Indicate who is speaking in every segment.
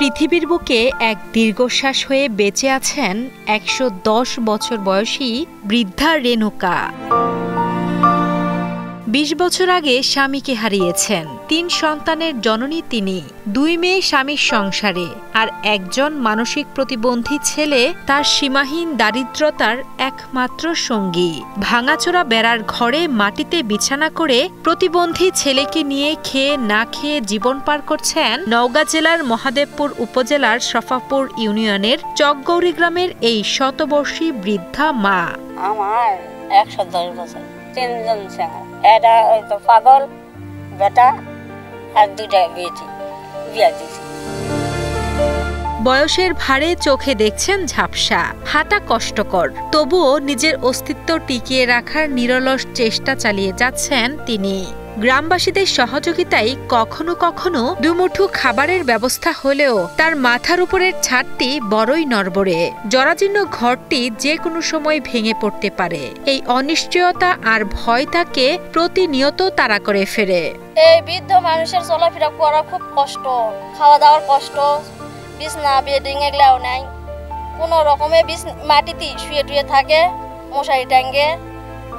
Speaker 1: পৃথিবীর বুকে এক দীর্ঘশ্বাস হয়ে বেঁচে আছেন ১১০ বছর বয়সী বৃদ্ধা রেণুকা। ২০ বছর আগে স্বামীকে হারিয়েছেন। ৩ সন্তানের জননী তিনি। ২ মেয়ে স্বামীর সংসারে, আর একজন মানসিক প্রতিবন্ধী ছেলে তার সীমাহীন দারিদ্রতার একমাত্র সঙ্গী। ভাঙাচোরা বেড়ার ঘরে মাটিতে বিছানা করে প্রতিবন্ধী ছেলেকে নিয়ে খেয়ে না খেয়ে জীবন পার করছেন নওগাঁ জেলার মহাদেবপুর উপজেলার সফাপুর ইউনিয়নের চকগৌরী গ্রামের এই শতবর্ষী বৃদ্ধা মা।
Speaker 2: আমার ১১০ বছর, ৩ জন ছেলে, এটা পাগল বেটা আর 2টা বেটি বিয়া দিয়েছি।
Speaker 1: বয়সের ভারে চোখে দেখছেন ঝাপসা, হাঁটা কষ্টকর, তবুও নিজের অস্তিত্ব টিকিয়ে রাখার নিরলস চেষ্টা চালিয়ে যাচ্ছেন তিনি। গ্রামবাসীদের সহযোগিতায় কখনো কখনো দুমুঠো খাবারের ব্যবস্থা হলেও তার মাথার উপরের ছাদটি বড়ই নড়বড়ে। জরাজীর্ণ ঘরটি যে কোনো সময় ভেঙে পড়তে পারে। এই অনিশ্চয়তা আর ভয় তাকে প্রতিনিয়ত তাড়া করে ফেরে।
Speaker 3: এই বৃদ্ধ মানুষের চলাফেরা করা খুব কষ্ট, খাওয়া দাওয়ার কষ্ট, বিছনা বেডিং এগুলাও নাই। কোনো রকমে মাটিতে শুয়ে টুয়ে থাকে, মশারি টাঙ্গে,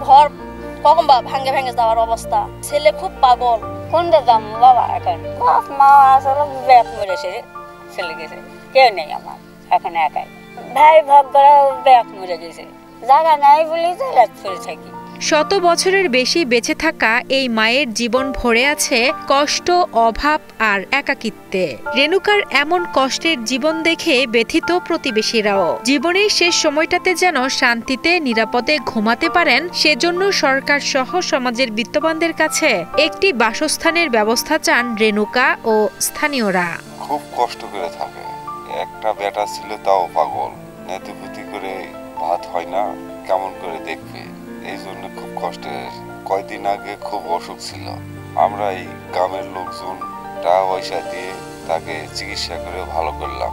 Speaker 3: ঘর কখন বা ভাঙে ভাঙে যাওয়ার অবস্থা। ছেলে খুব পাগল।
Speaker 2: কোনটা দাম বাবা, এখন বাপ মা আসলে ব্যাগ মরেছে, ছেলে গেছে, কেউ নেই আমার এখন একাই। ভাই ভাগ্যরা ব্যাগ মরে গেছে, জায়গা নাই বলেই তো রাত ফিরে থাকি।
Speaker 1: 100 বছরের বেশি বেঁচে থাকা এই মায়ের জীবন ভরে আছে কষ্ট, অভাব আর একাকিত্বে। রেণুকার এমন কষ্টের জীবন দেখে ব্যথিত প্রতিবেশীরাও। জীবনের শেষ সময়টাতে যেন শান্তিতে নিরাপদে ঘুমাতে পারেন, সেজন্য সরকার সহ সমাজের বিত্তবানদের কাছে একটি বাসস্থানের ব্যবস্থা চান রেণুকা ও স্থানীয়রা।
Speaker 4: খুব কষ্ট করে থাকে। একটা বেটা ছিল, তাও পাগল, নেতিপুতি করে ভাত হয় না, কেমন করে দেখবে, এই জন্য খুব কষ্টের। কয়দিন আগে খুব অসুখ ছিল, আমরা এই গ্রামের লোকজন টাকা পয়সা দিয়ে তাকে চিকিৎসা করে ভালো করলাম।